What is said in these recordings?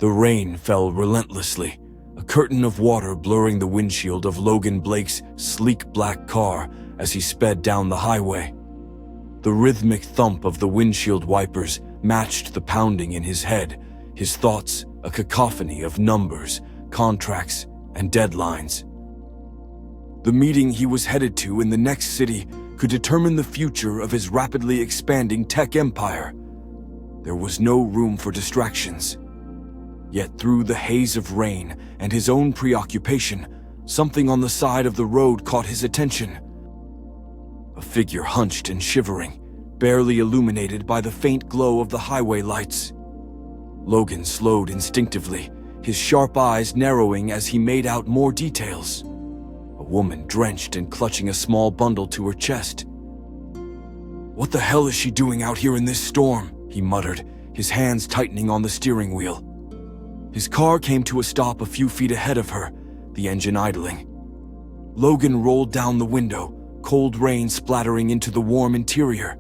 The rain fell relentlessly, a curtain of water blurring the windshield of Logan Blake's sleek black car as he sped down the highway. The rhythmic thump of the windshield wipers matched the pounding in his head, his thoughts a cacophony of numbers, contracts, and deadlines. The meeting he was headed to in the next city could determine the future of his rapidly expanding tech empire. There was no room for distractions. Yet through the haze of rain and his own preoccupation, something on the side of the road caught his attention. A figure hunched and shivering, barely illuminated by the faint glow of the highway lights. Logan slowed instinctively, his sharp eyes narrowing as he made out more details. A woman drenched and clutching a small bundle to her chest. "What the hell is she doing out here in this storm?" he muttered, his hands tightening on the steering wheel. His car came to a stop a few feet ahead of her, the engine idling. Logan rolled down the window, cold rain splattering into the warm interior.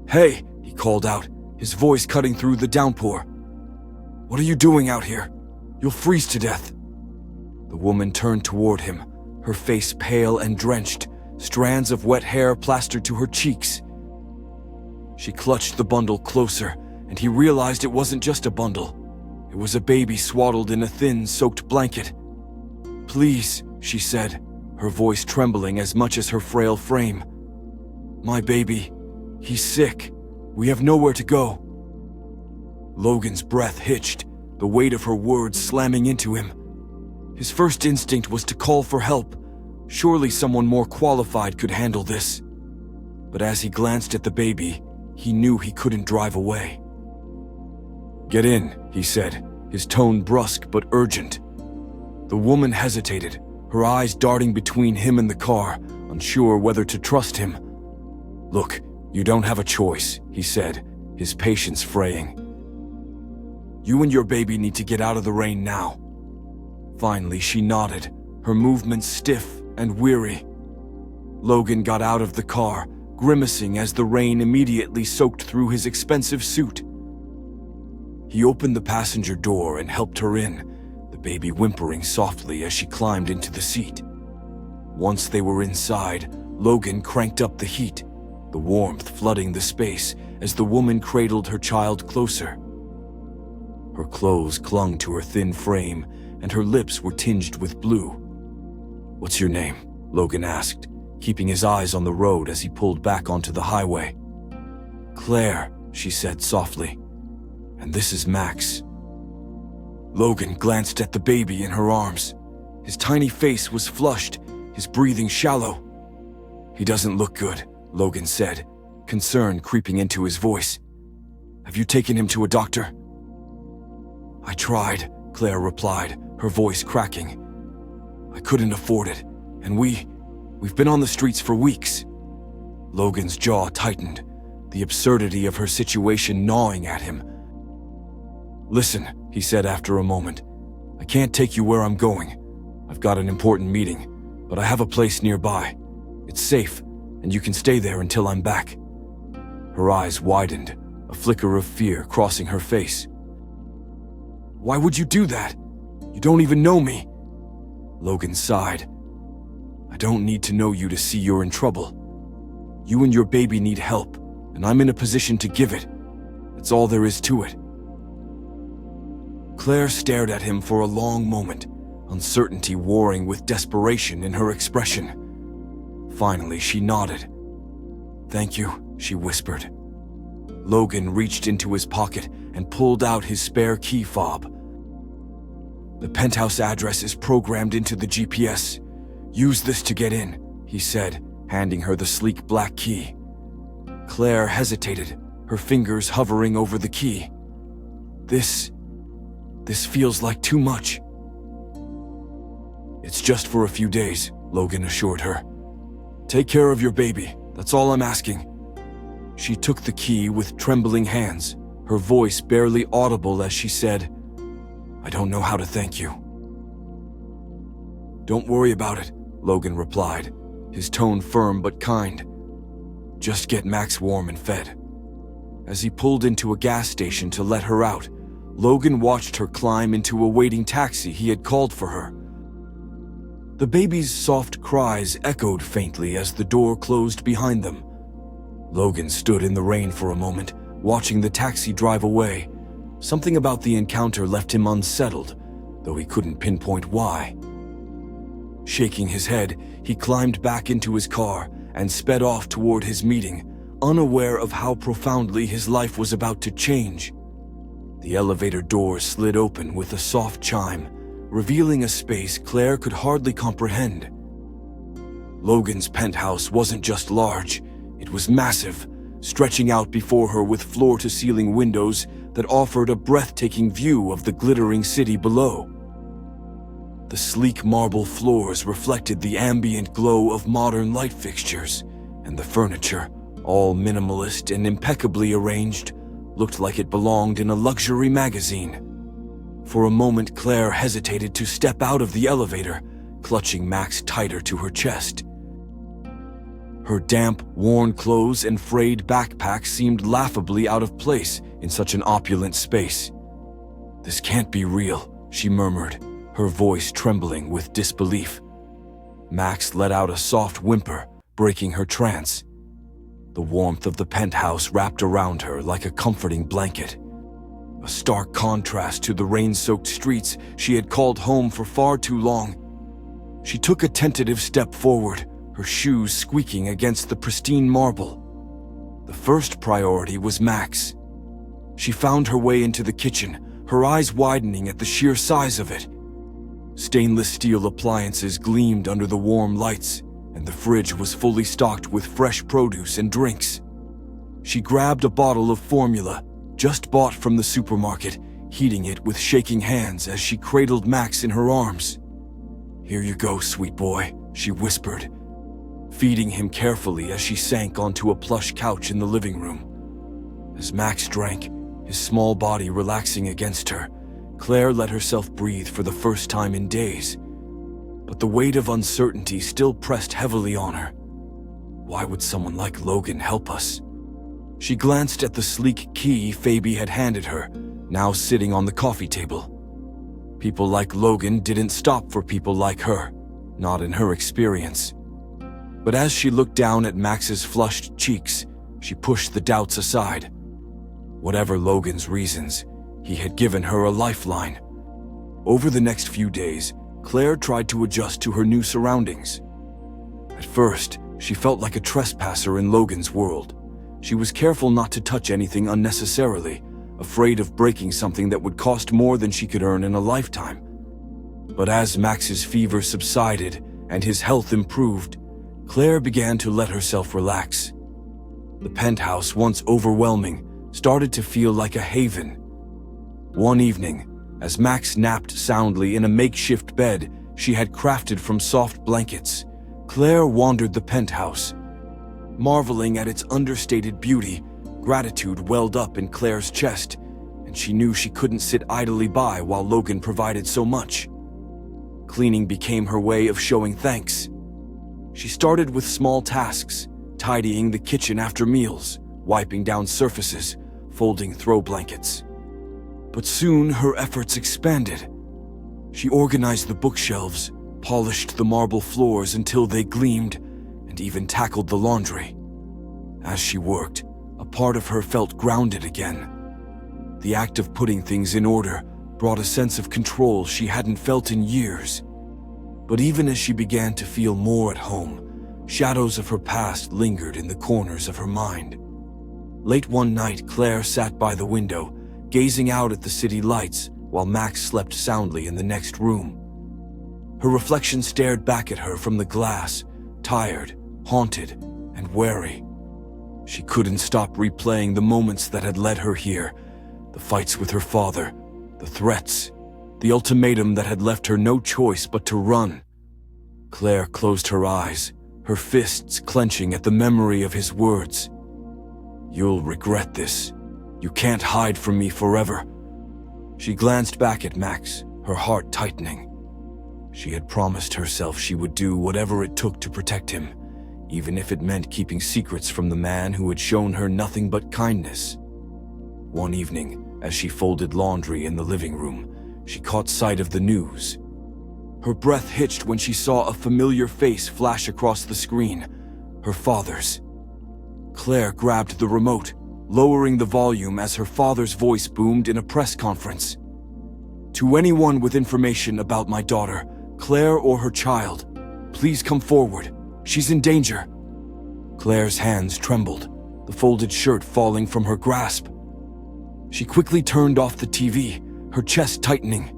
"Hey," he called out, his voice cutting through the downpour. "What are you doing out here? You'll freeze to death." The woman turned toward him, her face pale and drenched, strands of wet hair plastered to her cheeks. She clutched the bundle closer, and he realized it wasn't just a bundle. It was a baby swaddled in a thin, soaked blanket. "Please," she said, her voice trembling as much as her frail frame. "My baby, he's sick. We have nowhere to go." Logan's breath hitched, the weight of her words slamming into him. His first instinct was to call for help. Surely someone more qualified could handle this. But as he glanced at the baby, he knew he couldn't drive away. "Get in," he said, his tone brusque but urgent. The woman hesitated, her eyes darting between him and the car, unsure whether to trust him. "Look, you don't have a choice," he said, his patience fraying. "You and your baby need to get out of the rain now." Finally, she nodded, her movements stiff and weary. Logan got out of the car, grimacing as the rain immediately soaked through his expensive suit. He opened the passenger door and helped her in, the baby whimpering softly as she climbed into the seat. Once they were inside, Logan cranked up the heat, the warmth flooding the space as the woman cradled her child closer. Her clothes clung to her thin frame, and her lips were tinged with blue. "What's your name?" Logan asked, keeping his eyes on the road as he pulled back onto the highway. "Claire," she said softly. "And this is Max." Logan glanced at the baby in her arms. His tiny face was flushed, his breathing shallow. "He doesn't look good," Logan said, concern creeping into his voice. "Have you taken him to a doctor?" "I tried," Claire replied, her voice cracking. "I couldn't afford it, and we've been on the streets for weeks." Logan's jaw tightened, the absurdity of her situation gnawing at him. "Listen," he said after a moment, "I can't take you where I'm going. I've got an important meeting, but I have a place nearby. It's safe, and you can stay there until I'm back." Her eyes widened, a flicker of fear crossing her face. "Why would you do that? You don't even know me." Logan sighed. "I don't need to know you to see you're in trouble. You and your baby need help, and I'm in a position to give it. That's all there is to it." Claire stared at him for a long moment, uncertainty warring with desperation in her expression. Finally, she nodded. "Thank you," she whispered. Logan reached into his pocket and pulled out his spare key fob. "The Penthouse address is programmed into the GPS. Use this to get in," he said, handing her the sleek black key. Claire hesitated, her fingers hovering over the key. This feels like too much." "It's just for a few days," Logan assured her. "Take care of your baby, that's all I'm asking." She took the key with trembling hands, her voice barely audible as she said, "I don't know how to thank you." "Don't worry about it," Logan replied, his tone firm but kind. "Just get Max warm and fed." As he pulled into a gas station to let her out, Logan watched her climb into a waiting taxi he had called for her. The baby's soft cries echoed faintly as the door closed behind them. Logan stood in the rain for a moment, watching the taxi drive away. Something about the encounter left him unsettled, though he couldn't pinpoint why. Shaking his head, he climbed back into his car and sped off toward his meeting, unaware of how profoundly his life was about to change. The elevator door slid open with a soft chime, revealing a space Claire could hardly comprehend. Logan's penthouse wasn't just large, it was massive, stretching out before her with floor-to-ceiling windows that offered a breathtaking view of the glittering city below. The sleek marble floors reflected the ambient glow of modern light fixtures, and the furniture, all minimalist and impeccably arranged, looked like it belonged in a luxury magazine. For a moment, Claire hesitated to step out of the elevator, clutching Max tighter to her chest. Her damp, worn clothes and frayed backpack seemed laughably out of place in such an opulent space. "This can't be real," she murmured, her voice trembling with disbelief. Max let out a soft whimper, breaking her trance. The warmth of the penthouse wrapped around her like a comforting blanket. A stark contrast to the rain-soaked streets she had called home for far too long. She took a tentative step forward, her shoes squeaking against the pristine marble. The first priority was Max. She found her way into the kitchen, her eyes widening at the sheer size of it. Stainless steel appliances gleamed under the warm lights, and the fridge was fully stocked with fresh produce and drinks. She grabbed a bottle of formula, just bought from the supermarket, heating it with shaking hands as she cradled Max in her arms. "Here you go, sweet boy," she whispered, feeding him carefully as she sank onto a plush couch in the living room. As Max drank, his small body relaxing against her, Claire let herself breathe for the first time in days. But the weight of uncertainty still pressed heavily on her. Why would someone like Logan help us? She glanced at the sleek key Phoebe had handed her, now sitting on the coffee table. People like Logan didn't stop for people like her, not in her experience. But as she looked down at Max's flushed cheeks, she pushed the doubts aside. Whatever Logan's reasons, he had given her a lifeline. Over the next few days, Claire tried to adjust to her new surroundings. At first, she felt like a trespasser in Logan's world. She was careful not to touch anything unnecessarily, afraid of breaking something that would cost more than she could earn in a lifetime. But as Max's fever subsided and his health improved, Claire began to let herself relax. The penthouse, once overwhelming, started to feel like a haven. One evening, as Max napped soundly in a makeshift bed she had crafted from soft blankets, Claire wandered the penthouse. Marveling at its understated beauty, gratitude welled up in Claire's chest, and she knew she couldn't sit idly by while Logan provided so much. Cleaning became her way of showing thanks. She started with small tasks, tidying the kitchen after meals, wiping down surfaces, folding throw blankets. But soon her efforts expanded. She organized the bookshelves, polished the marble floors until they gleamed, and even tackled the laundry. As she worked, a part of her felt grounded again. The act of putting things in order brought a sense of control she hadn't felt in years. But even as she began to feel more at home, shadows of her past lingered in the corners of her mind. Late one night, Claire sat by the window, gazing out at the city lights while Max slept soundly in the next room. Her reflection stared back at her from the glass, tired, haunted, and wary. She couldn't stop replaying the moments that had led her here, the fights with her father, the threats, the ultimatum that had left her no choice but to run. Claire closed her eyes, her fists clenching at the memory of his words. "You'll regret this. You can't hide from me forever." She glanced back at Max, her heart tightening. She had promised herself she would do whatever it took to protect him, even if it meant keeping secrets from the man who had shown her nothing but kindness. One evening, As she folded laundry in the living room, she caught sight of the news. Her breath hitched when she saw a familiar face flash across the screen, her father's. Claire grabbed the remote, lowering the volume as her father's voice boomed in a press conference. "To anyone with information about my daughter, Claire or her child, please come forward. She's in danger." Claire's hands trembled, the folded shirt falling from her grasp. She quickly turned off the TV, her chest tightening.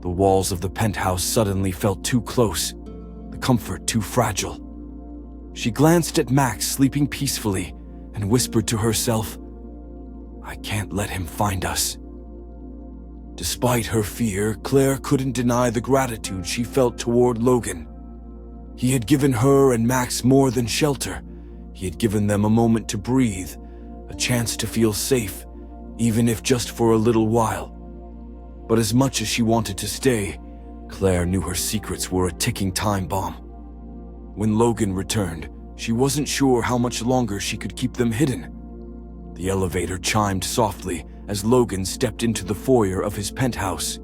The walls of the penthouse suddenly felt too close, the comfort too fragile. She glanced at Max sleeping peacefully and whispered to herself, "I can't let him find us." Despite her fear, Claire couldn't deny the gratitude she felt toward Logan. He had given her and Max more than shelter. He had given them a moment to breathe, a chance to feel safe, even if just for a little while. But as much as she wanted to stay, Claire knew her secrets were a ticking time bomb. When Logan returned, she wasn't sure how much longer she could keep them hidden. The elevator chimed softly as Logan stepped into the foyer of his penthouse.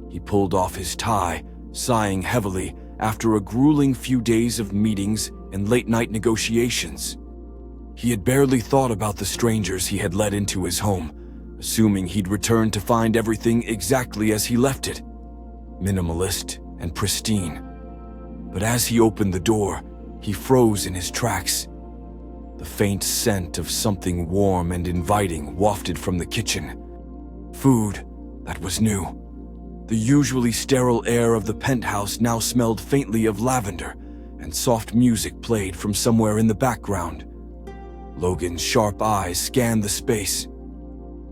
He pulled off his tie, sighing heavily after a grueling few days of meetings and late-night negotiations. He had barely thought about the strangers he had let into his home, assuming he'd return to find everything exactly as he left it, minimalist and pristine. But as he opened the door, he froze in his tracks. The faint scent of something warm and inviting wafted from the kitchen. Food that was new. The usually sterile air of the penthouse now smelled faintly of lavender, and soft music played from somewhere in the background. Logan's sharp eyes scanned the space.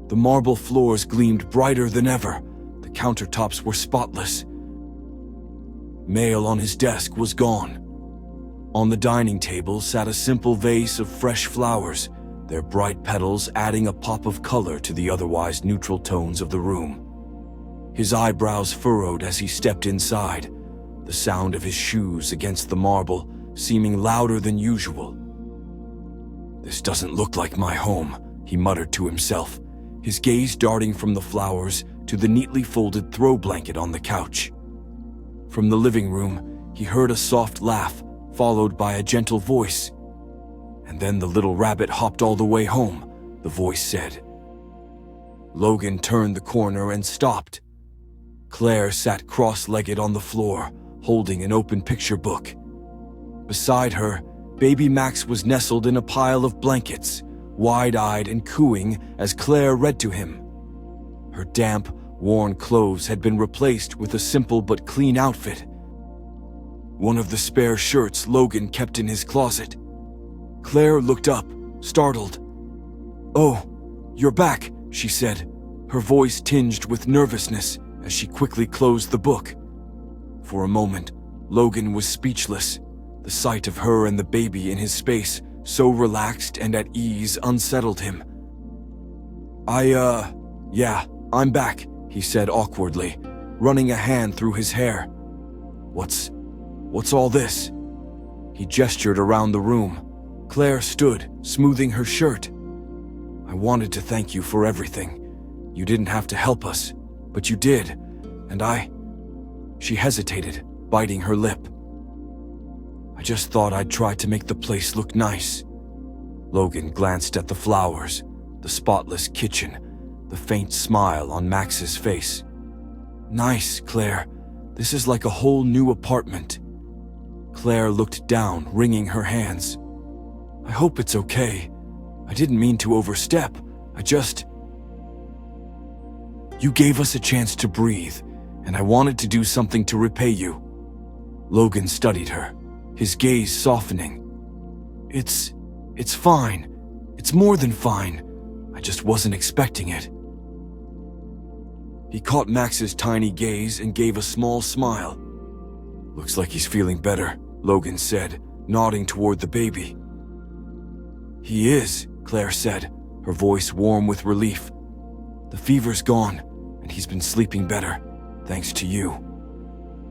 The marble floors gleamed brighter than ever. The countertops were spotless. Mail on his desk was gone. On the dining table sat a simple vase of fresh flowers, their bright petals adding a pop of color to the otherwise neutral tones of the room. His eyebrows furrowed as he stepped inside, the sound of his shoes against the marble seeming louder than usual. "This doesn't look like my home," he muttered to himself, his gaze darting from the flowers to the neatly folded throw blanket on the couch. From the living room, he heard a soft laugh, followed by a gentle voice. "And then the little rabbit hopped all the way home," the voice said. Logan turned the corner and stopped. Claire sat cross-legged on the floor, holding an open picture book. Beside her, baby Max was nestled in a pile of blankets, wide-eyed and cooing as Claire read to him. Her damp, worn clothes had been replaced with a simple but clean outfit. One of the spare shirts Logan kept in his closet. Claire looked up, startled. "Oh, you're back," she said, her voice tinged with nervousness as she quickly closed the book. For a moment, Logan was speechless. The sight of her and the baby in his space, so relaxed and at ease, unsettled him. Yeah, I'm back," he said awkwardly, running a hand through his hair. What's all this?" He gestured around the room. Claire stood, smoothing her shirt. "I wanted to thank you for everything. You didn't have to help us, but you did, and She hesitated, biting her lip. "I just thought I'd try to make the place look nice." Logan glanced at the flowers, the spotless kitchen, the faint smile on Max's face. "Nice, Claire. This is like a whole new apartment." Claire looked down, wringing her hands. "I hope it's okay. I didn't mean to overstep. You gave us a chance to breathe, and I wanted to do something to repay you." Logan studied her, his gaze softening. It's fine. It's more than fine. I just wasn't expecting it." He caught Max's tiny gaze and gave a small smile. "Looks like he's feeling better," Logan said, nodding toward the baby. "He is," Claire said, her voice warm with relief. "The fever's gone, and he's been sleeping better, thanks to you."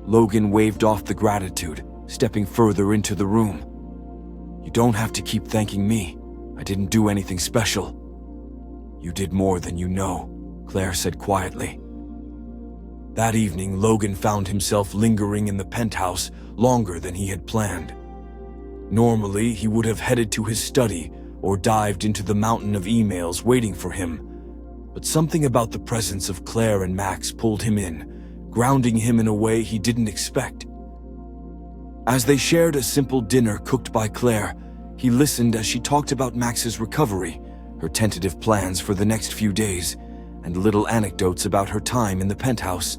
Logan waved off the gratitude, stepping further into the room. "You don't have to keep thanking me. I didn't do anything special." "You did more than you know," Claire said quietly. That evening, Logan found himself lingering in the penthouse longer than he had planned. Normally, he would have headed to his study or dived into the mountain of emails waiting for him, but something about the presence of Claire and Max pulled him in, grounding him in a way he didn't expect. As they shared a simple dinner cooked by Claire, he listened as she talked about Max's recovery, her tentative plans for the next few days, and little anecdotes about her time in the penthouse.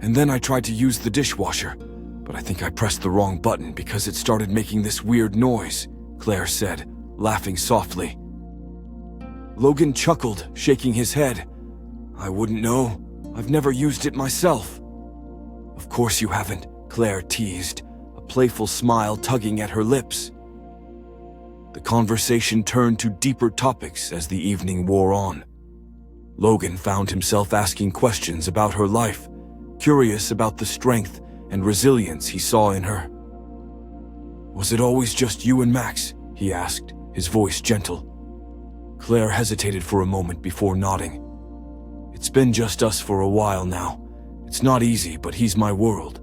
"And then I tried to use the dishwasher, but I think I pressed the wrong button because it started making this weird noise," Claire said, laughing softly. Logan chuckled, shaking his head. "I wouldn't know. I've never used it myself." "Of course you haven't," Claire teased, a playful smile tugging at her lips. The conversation turned to deeper topics as the evening wore on. Logan found himself asking questions about her life, curious about the strength and resilience he saw in her. "Was it always just you and Max?" he asked, his voice gentle. Claire hesitated for a moment before nodding. "It's been just us for a while now. It's not easy, but he's my world.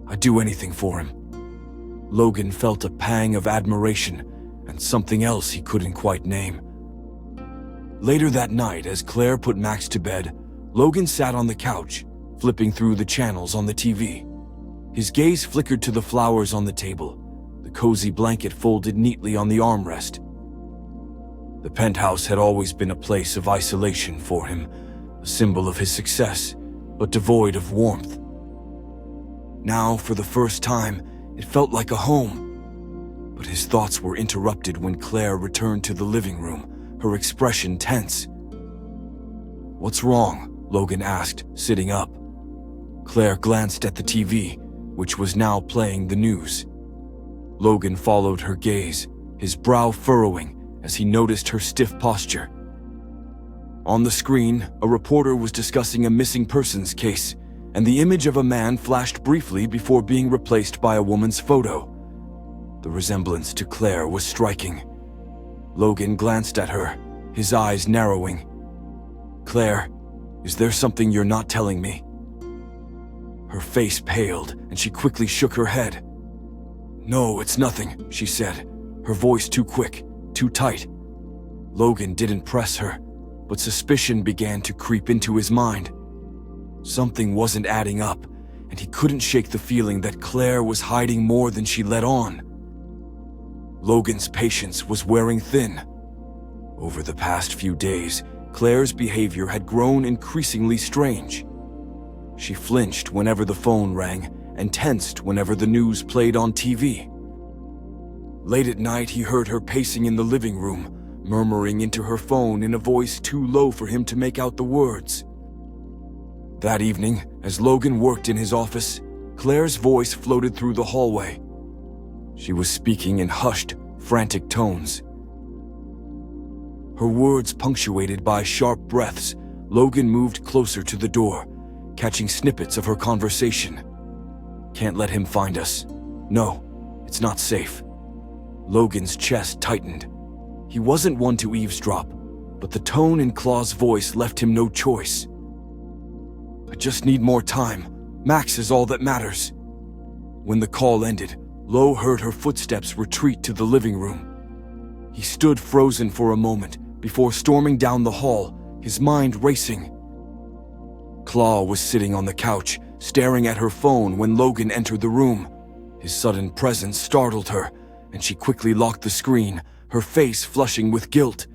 I'd do anything for him." Logan felt a pang of admiration and something else he couldn't quite name. Later that night, as Claire put Max to bed, Logan sat on the couch, flipping through the channels on the TV. His gaze flickered to the flowers on the table, the cozy blanket folded neatly on the armrest. The penthouse had always been a place of isolation for him, a symbol of his success, but devoid of warmth. Now, for the first time, it felt like a home. But his thoughts were interrupted when Claire returned to the living room, her expression tense. "What's wrong?" Logan asked, sitting up. Claire glanced at the TV, which was now playing the news. Logan followed her gaze, his brow furrowing as he noticed her stiff posture. On the screen, a reporter was discussing a missing persons case, and the image of a man flashed briefly before being replaced by a woman's photo. The resemblance to Claire was striking. Logan glanced at her, his eyes narrowing. "Claire, is there something you're not telling me?" Her face paled, and she quickly shook her head. "No, it's nothing," she said, her voice too quick, too tight. Logan didn't press her, but suspicion began to creep into his mind. Something wasn't adding up, and he couldn't shake the feeling that Claire was hiding more than she let on. Logan's patience was wearing thin. Over the past few days, Claire's behavior had grown increasingly strange. She flinched whenever the phone rang and tensed whenever the news played on TV. Late at night, he heard her pacing in the living room, murmuring into her phone in a voice too low for him to make out the words. That evening, as Logan worked in his office, Claire's voice floated through the hallway. She was speaking in hushed, frantic tones. Her words punctuated by sharp breaths, Logan moved closer to the door, catching snippets of her conversation. "Can't let him find us. No, it's not safe." Logan's chest tightened. He wasn't one to eavesdrop, but the tone in Claw's voice left him no choice. "I just need more time. Max is all that matters." When the call ended, Lo heard her footsteps retreat to the living room. He stood frozen for a moment before storming down the hall, his mind racing. Claw was sitting on the couch, staring at her phone when Logan entered the room. His sudden presence startled her, and she quickly locked the screen, her face flushing with guilt.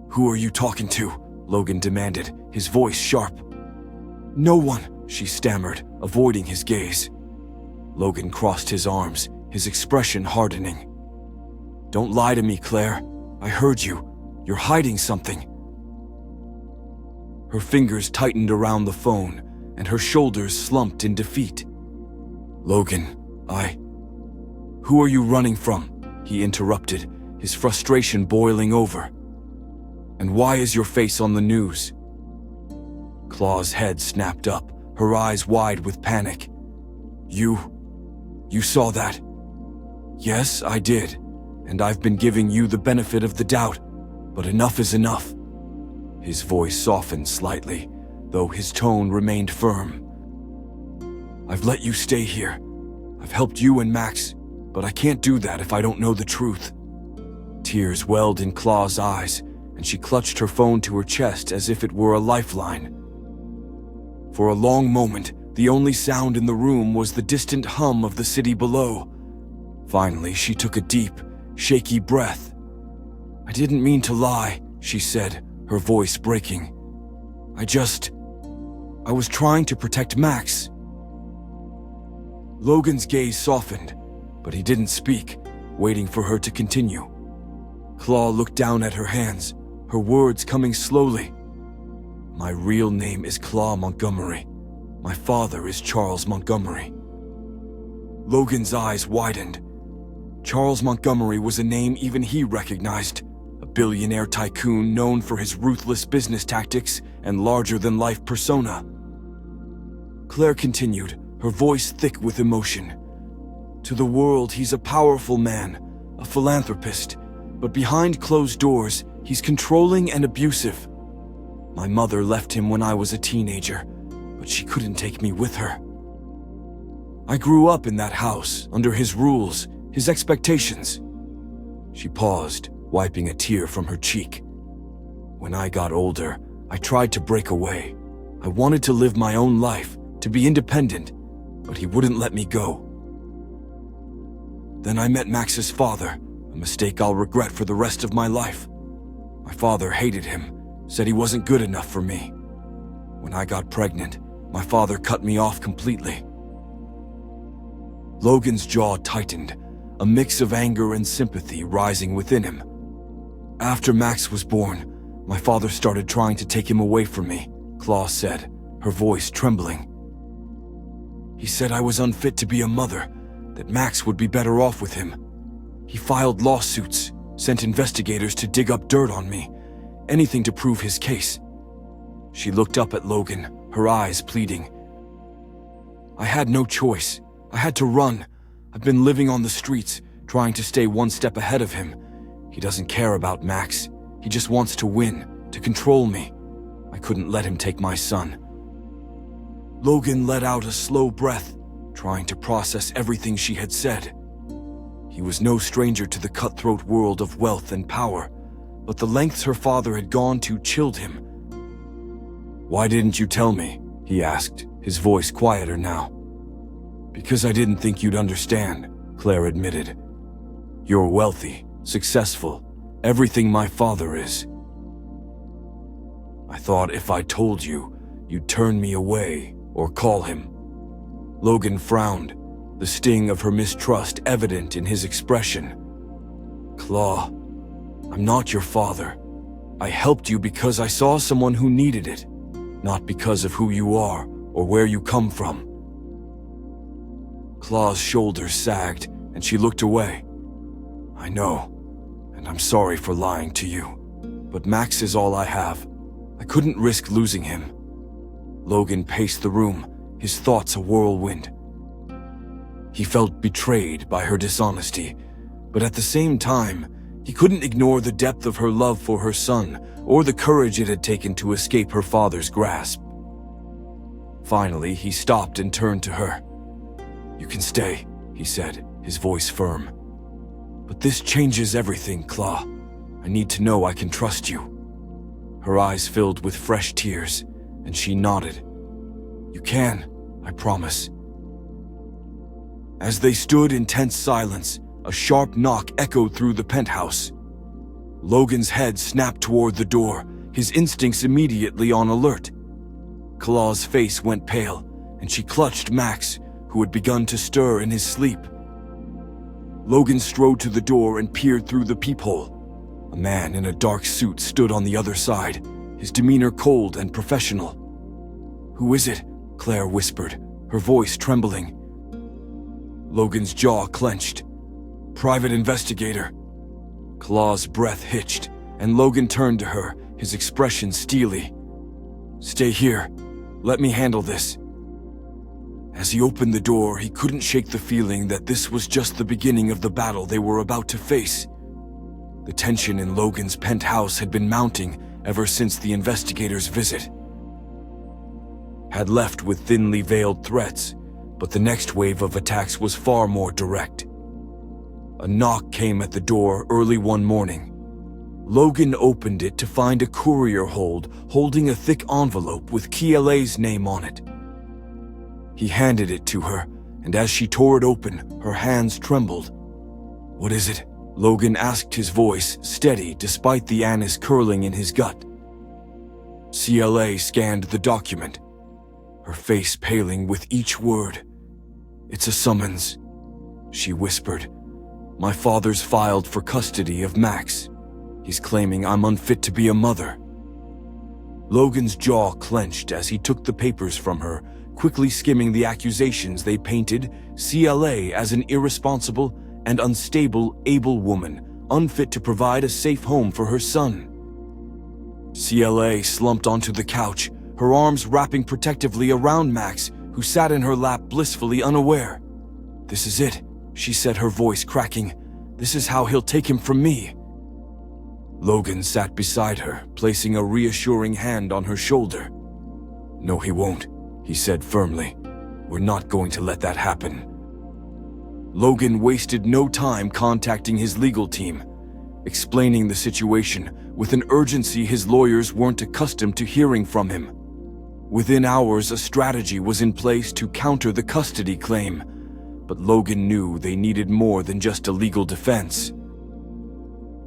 "Who are you talking to?" Logan demanded, his voice sharp. "No one," she stammered, avoiding his gaze. Logan crossed his arms, his expression hardening. "Don't lie to me, Claire. I heard you. You're hiding something." Her fingers tightened around the phone, and her shoulders slumped in defeat. "Logan, Who are you running from?" he interrupted, his frustration boiling over. "And why is your face on the news?" Claw's head snapped up, her eyes wide with panic. You saw that?" "Yes, I did, and I've been giving you the benefit of the doubt, But enough is enough." His voice softened slightly, though his tone remained firm. "I've let you stay here. I've helped you and Max, but I can't do that if I don't know the truth." Tears welled in Claw's eyes, and she clutched her phone to her chest as if it were a lifeline. For a long moment, the only sound in the room was the distant hum of the city below. Finally, she took a deep, shaky breath. "I didn't mean to lie," she said, her voice breaking. I was trying to protect Max." Logan's gaze softened, but he didn't speak, waiting for her to continue. Claw looked down at her hands, her words coming slowly. "My real name is Claw Montgomery. My father is Charles Montgomery." Logan's eyes widened. Charles Montgomery was a name even he recognized, a billionaire tycoon known for his ruthless business tactics and larger-than-life persona. Claire continued, her voice thick with emotion. "To the world, he's a powerful man, a philanthropist, but behind closed doors, he's controlling and abusive. My mother left him when I was a teenager, but she couldn't take me with her. I grew up in that house, under his rules, his expectations." She paused, wiping a tear from her cheek. "When I got older, I tried to break away. I wanted to live my own life, to be independent, but he wouldn't let me go. Then I met Max's father, a mistake I'll regret for the rest of my life. My father hated him, said he wasn't good enough for me. When I got pregnant, my father cut me off completely." Logan's jaw tightened, a mix of anger and sympathy rising within him. "After Max was born, my father started trying to take him away from me," Claw said, her voice trembling. "He said I was unfit to be a mother, that Max would be better off with him. He filed lawsuits, sent investigators to dig up dirt on me, anything to prove his case." She looked up at Logan, her eyes pleading. "I had no choice. I had to run. I've been living on the streets, trying to stay one step ahead of him. He doesn't care about Max. He just wants to win, to control me. I couldn't let him take my son." Logan let out a slow breath, trying to process everything she had said. He was no stranger to the cutthroat world of wealth and power, but the lengths her father had gone to chilled him. "Why didn't you tell me?" he asked, his voice quieter now. "Because I didn't think you'd understand," Claire admitted. "You're wealthy, successful, everything my father is. I thought if I told you, you'd turn me away or call him." Logan frowned, the sting of her mistrust evident in his expression. "Claw, I'm not your father. I helped you because I saw someone who needed it, not because of who you are or where you come from." Claw's shoulders sagged, and she looked away. "I know, and I'm sorry for lying to you, but Max is all I have. I couldn't risk losing him." Logan paced the room, his thoughts a whirlwind. He felt betrayed by her dishonesty, but at the same time, he couldn't ignore the depth of her love for her son or the courage it had taken to escape her father's grasp. Finally, he stopped and turned to her. "You can stay," he said, his voice firm. "But this changes everything, Claw. I need to know I can trust you." Her eyes filled with fresh tears, and she nodded. "You can, I promise." As they stood in tense silence, a sharp knock echoed through the penthouse. Logan's head snapped toward the door, his instincts immediately on alert. Claw's face went pale, and she clutched Max, who had begun to stir in his sleep. Logan strode to the door and peered through the peephole. A man in a dark suit stood on the other side, his demeanor cold and professional. "Who is it?" Claire whispered, her voice trembling. Logan's jaw clenched. "Private investigator." Claw's breath hitched, and Logan turned to her, his expression steely. "Stay here. Let me handle this." As he opened the door, he couldn't shake the feeling that this was just the beginning of the battle they were about to face. The tension in Logan's penthouse had been mounting ever since the investigators' visit. Had left with thinly veiled threats, but the next wave of attacks was far more direct. A knock came at the door early one morning. Logan opened it to find a courier holding a thick envelope with KLA's name on it. He handed it to her, and as she tore it open, her hands trembled. "What is it?" Logan asked, his voice steady despite the anise curling in his gut. CLA scanned the document, her face paling with each word. "It's a summons," she whispered. "My father's filed for custody of Max. He's claiming I'm unfit to be a mother." Logan's jaw clenched as he took the papers from her, quickly skimming the accusations. They painted CLA as an irresponsible and unstable, able woman, unfit to provide a safe home for her son. CLA slumped onto the couch, her arms wrapping protectively around Max, who sat in her lap blissfully unaware. "This is it," she said, her voice cracking. "This is how he'll take him from me." Logan sat beside her, placing a reassuring hand on her shoulder. "No, he won't," he said firmly. "We're not going to let that happen." Logan wasted no time contacting his legal team, explaining the situation with an urgency his lawyers weren't accustomed to hearing from him. Within hours, a strategy was in place to counter the custody claim, but Logan knew they needed more than just a legal defense.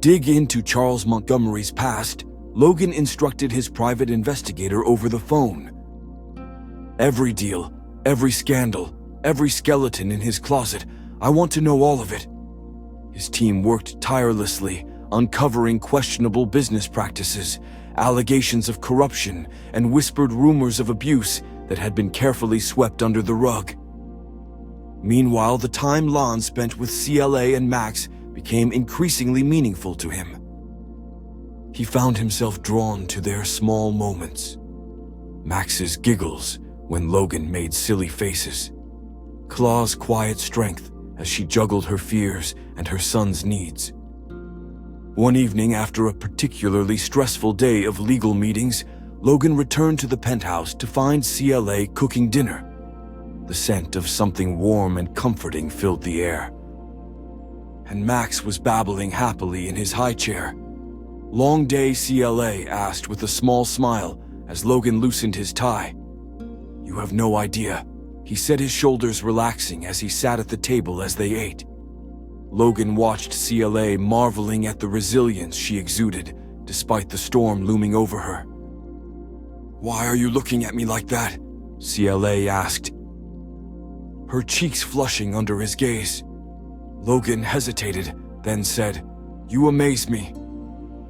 Dig into Charles Montgomery's past, Logan instructed his private investigator over the phone. "Every deal, every scandal, every skeleton in his closet, I want to know all of it." His team worked tirelessly, uncovering questionable business practices, allegations of corruption, and whispered rumors of abuse that had been carefully swept under the rug. Meanwhile, the time Lon spent with CLA and Max became increasingly meaningful to him. He found himself drawn to their small moments. Max's giggles when Logan made silly faces. Claw's quiet strength as she juggled her fears and her son's needs. One evening, after a particularly stressful day of legal meetings, Logan returned to the penthouse to find CLA cooking dinner. The scent of something warm and comforting filled the air. And Max was babbling happily in his high chair. "Long day?" CLA asked with a small smile as Logan loosened his tie. "You have no idea," he said, his shoulders relaxing as he sat at the table as they ate. Logan watched CLA, marveling at the resilience she exuded, despite the storm looming over her. "Why are you looking at me like that?" CLA asked, her cheeks flushing under his gaze. Logan hesitated, then said, "You amaze me.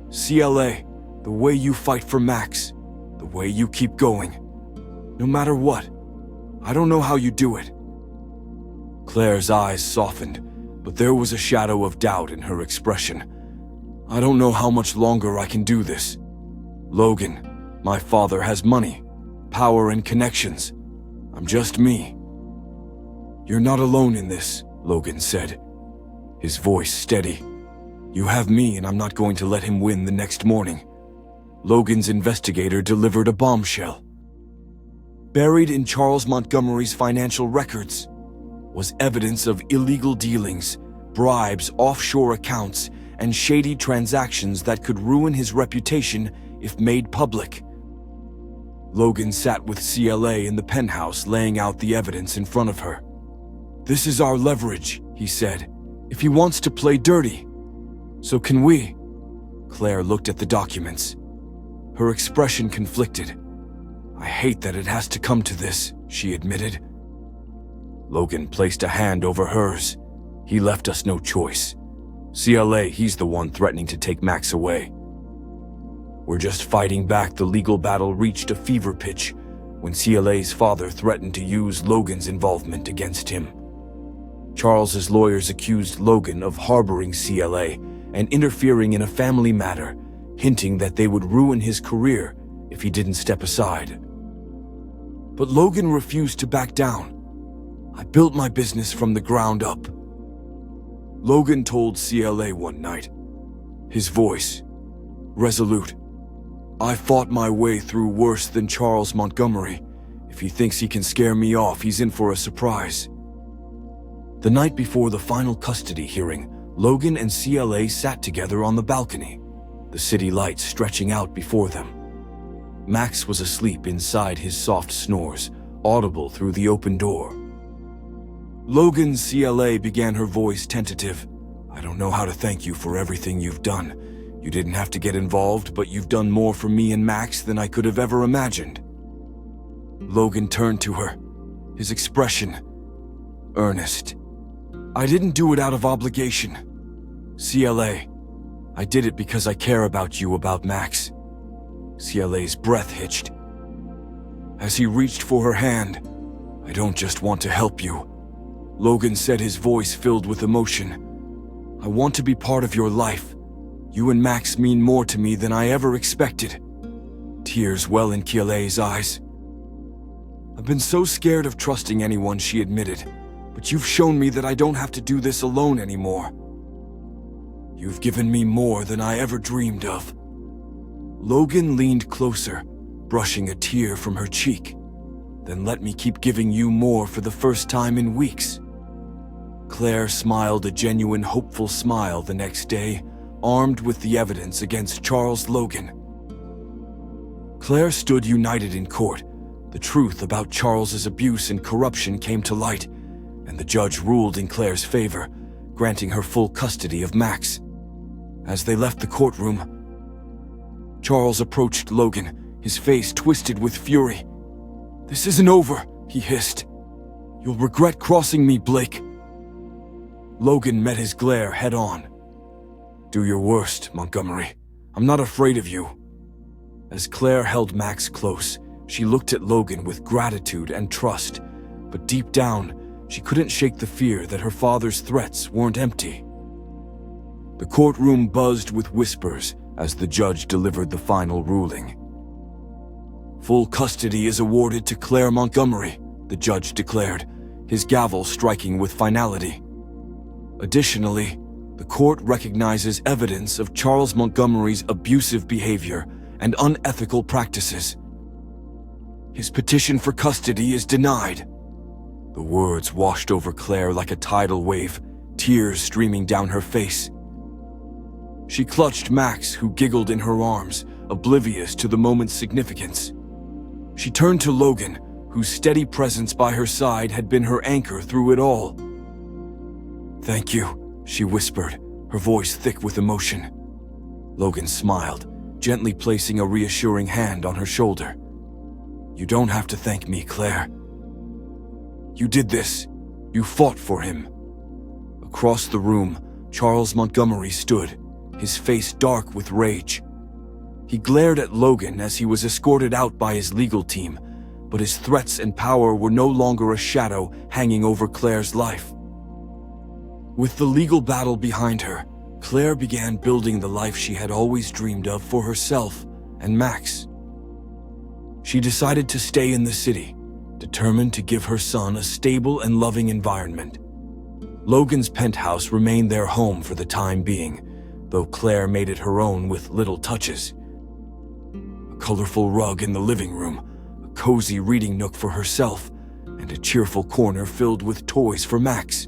CLA, the way you fight for Max, the way you keep going. No matter what. I don't know how you do it." Claire's eyes softened, but there was a shadow of doubt in her expression. "I don't know how much longer I can do this. Logan, my father has money, power, and connections. I'm just me." "You're not alone in this," Logan said, his voice steady. "You have me, and I'm not going to let him win the next morning." Logan's investigator delivered a bombshell. Buried in Charles Montgomery's financial records was evidence of illegal dealings, bribes, offshore accounts, and shady transactions that could ruin his reputation if made public. Logan sat with CLA in the penthouse, laying out the evidence in front of her. "This is our leverage," he said, "if he wants to play dirty. So can we?" Claire looked at the documents. Her expression conflicted. "I hate that it has to come to this," she admitted. Logan placed a hand over hers. "He left us no choice. CLA, he's the one threatening to take Max away. We're just fighting back." The legal battle reached a fever pitch when CLA's father threatened to use Logan's involvement against him. Charles's lawyers accused Logan of harboring CLA and interfering in a family matter, hinting that they would ruin his career if he didn't step aside. But Logan refused to back down. "I built my business from the ground up," Logan told CLA one night. his voice resolute. "I fought my way through worse than Charles Montgomery. If he thinks he can scare me off, he's in for a surprise." The night before the final custody hearing, Logan and CLA sat together on the balcony, the city lights stretching out before them. Max was asleep inside his soft snores, audible through the open door. Logan, CLA began, her voice tentative. "I don't know how to thank you for everything you've done. You didn't have to get involved, but you've done more for me and Max than I could have ever imagined." Logan turned to her, his expression earnest. "I didn't do it out of obligation. CLA, I did it because I care about you, about Max." CLA's breath hitched. As he reached for her hand, "I don't just want to help you," Logan said, his voice filled with emotion. "I want to be part of your life. You and Max mean more to me than I ever expected." Tears well in CLA's eyes. "I've been so scared of trusting anyone," she admitted, "but you've shown me that I don't have to do this alone anymore. You've given me more than I ever dreamed of." Logan leaned closer, brushing a tear from her cheek. "Then let me keep giving you more for the first time in weeks." Claire smiled a genuine, hopeful smile the next day, armed with the evidence against Charles Logan. Claire stood united in court. The truth about Charles's abuse and corruption came to light, and the judge ruled in Claire's favor, granting her full custody of Max. As they left the courtroom, Charles approached Logan, his face twisted with fury. "This isn't over," he hissed. "You'll regret crossing me, Blake." Logan met his glare head on. "Do your worst, Montgomery. I'm not afraid of you." As Claire held Max close, she looked at Logan with gratitude and trust, but deep down, she couldn't shake the fear that her father's threats weren't empty. The courtroom buzzed with whispers as the judge delivered the final ruling. "Full custody is awarded to Claire Montgomery," the judge declared, his gavel striking with finality. Additionally, the court recognizes evidence of Charles Montgomery's abusive behavior and unethical practices. His petition for custody is denied. The words washed over Claire like a tidal wave, tears streaming down her face. She clutched Max, who giggled in her arms, oblivious to the moment's significance. She turned to Logan, whose steady presence by her side had been her anchor through it all. "Thank you," she whispered, her voice thick with emotion. Logan smiled, gently placing a reassuring hand on her shoulder. "You don't have to thank me, Claire. You did this. You fought for him." Across the room, Charles Montgomery stood, his face dark with rage. He glared at Logan as he was escorted out by his legal team, but his threats and power were no longer a shadow hanging over Claire's life. With the legal battle behind her, Claire began building the life she had always dreamed of for herself and Max. She decided to stay in the city, determined to give her son a stable and loving environment. Logan's penthouse remained their home for the time being, though Claire made it her own with little touches. A colorful rug in the living room, a cozy reading nook for herself, and a cheerful corner filled with toys for Max.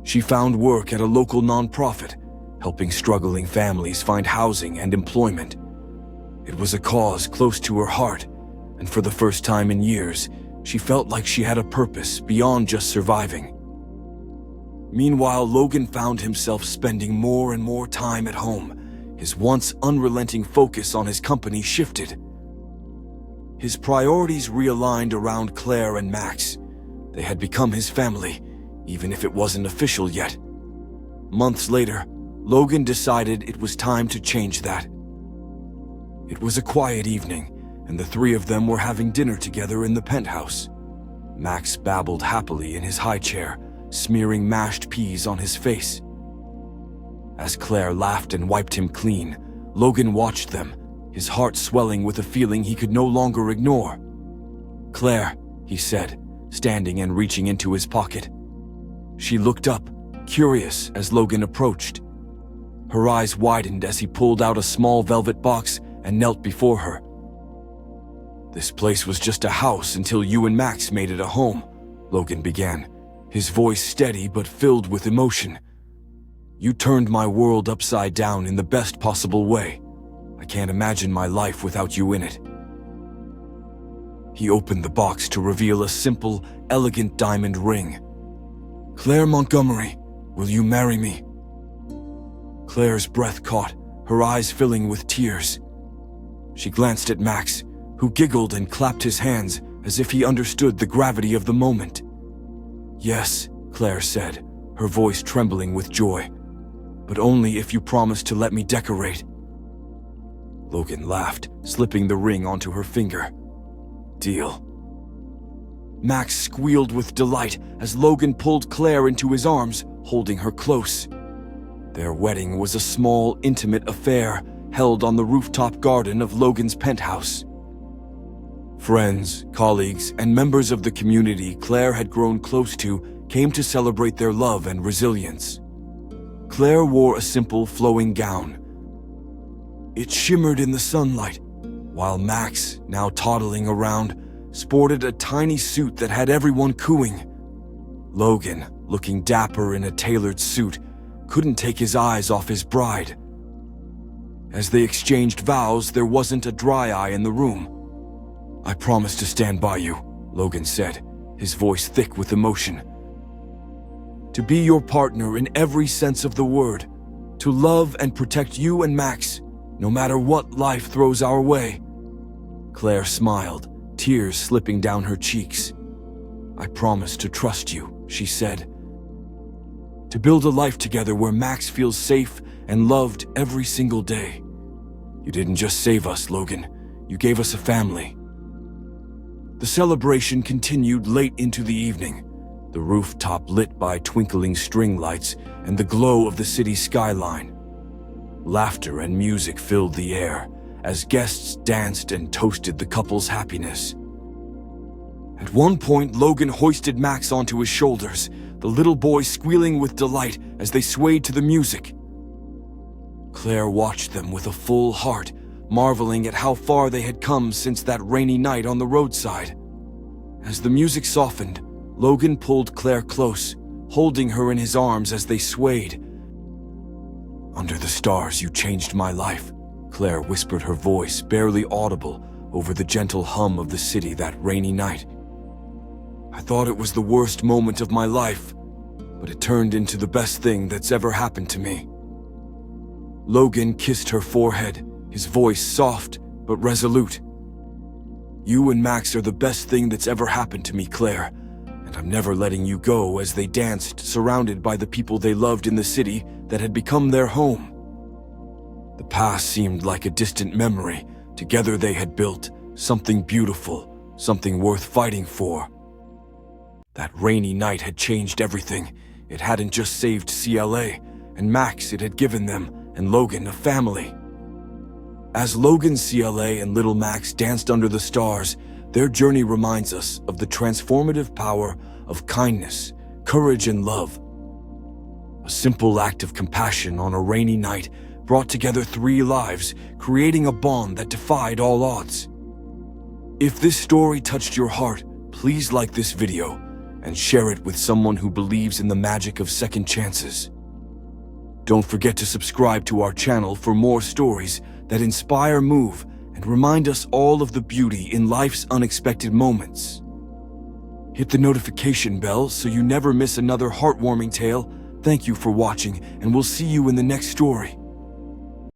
She found work at a local nonprofit, helping struggling families find housing and employment. It was a cause close to her heart, and for the first time in years, she felt like she had a purpose beyond just surviving. Meanwhile, Logan found himself spending more and more time at home. His once unrelenting focus on his company shifted. His priorities realigned around Claire and Max. They had become his family, even if it wasn't official yet. Months later, Logan decided it was time to change that. It was a quiet evening, and the three of them were having dinner together in the penthouse. Max babbled happily in his high chair, smearing mashed peas on his face. As Claire laughed and wiped him clean, Logan watched them, his heart swelling with a feeling he could no longer ignore. "Claire," he said, standing and reaching into his pocket. She looked up, curious as Logan approached. Her eyes widened as he pulled out a small velvet box and knelt before her. "This place was just a house until you and Max made it a home," Logan began, his voice steady but filled with emotion. "You turned my world upside down in the best possible way. I can't imagine my life without you in it." He opened the box to reveal a simple, elegant diamond ring. "Claire Montgomery, will you marry me?" Claire's breath caught, her eyes filling with tears. She glanced at Max, who giggled and clapped his hands as if he understood the gravity of the moment. "Yes," Claire said, her voice trembling with joy. "But only if you promise to let me decorate." Logan laughed, slipping the ring onto her finger. "Deal." Max squealed with delight as Logan pulled Claire into his arms, holding her close. Their wedding was a small, intimate affair held on the rooftop garden of Logan's penthouse. Friends, colleagues, and members of the community Claire had grown close to came to celebrate their love and resilience. Claire wore a simple, flowing gown. It shimmered in the sunlight, while Max, now toddling around, sported a tiny suit that had everyone cooing. Logan, looking dapper in a tailored suit, couldn't take his eyes off his bride. As they exchanged vows, there wasn't a dry eye in the room. "I promise to stand by you," Logan said, his voice thick with emotion. "To be your partner in every sense of the word, to love and protect you and Max, no matter what life throws our way." Claire smiled, tears slipping down her cheeks. "I promise to trust you," she said. "To build a life together where Max feels safe and loved every single day. You didn't just save us, Logan. You gave us a family." The celebration continued late into the evening, the rooftop lit by twinkling string lights and the glow of the city skyline. Laughter and music filled the air as guests danced and toasted the couple's happiness. At one point, Logan hoisted Max onto his shoulders, the little boy squealing with delight as they swayed to the music. Claire watched them with a full heart, marveling at how far they had come since that rainy night on the roadside. As the music softened, Logan pulled Claire close, holding her in his arms as they swayed. "Under the stars, you changed my life," Claire whispered, her voice barely audible over the gentle hum of the city that rainy night. "I thought it was the worst moment of my life, but it turned into the best thing that's ever happened to me." Logan kissed her forehead, his voice soft but resolute. "You and Max are the best thing that's ever happened to me, Claire, and I'm never letting you go." As they danced, surrounded by the people they loved in the city that had become their home. The past seemed like a distant memory. Together they had built something beautiful, something worth fighting for. That rainy night had changed everything. It hadn't just saved CLA and Max, it had given them and Logan a family. As Logan, CLA, and little Max danced under the stars, their journey reminds us of the transformative power of kindness, courage, and love. A simple act of compassion on a rainy night brought together 3 lives, creating a bond that defied all odds. If this story touched your heart, please like this video and share it with someone who believes in the magic of second chances. Don't forget to subscribe to our channel for more stories that inspire, move, and remind us all of the beauty in life's unexpected moments. Hit the notification bell so you never miss another heartwarming tale. Thank you for watching, and we'll see you in the next story.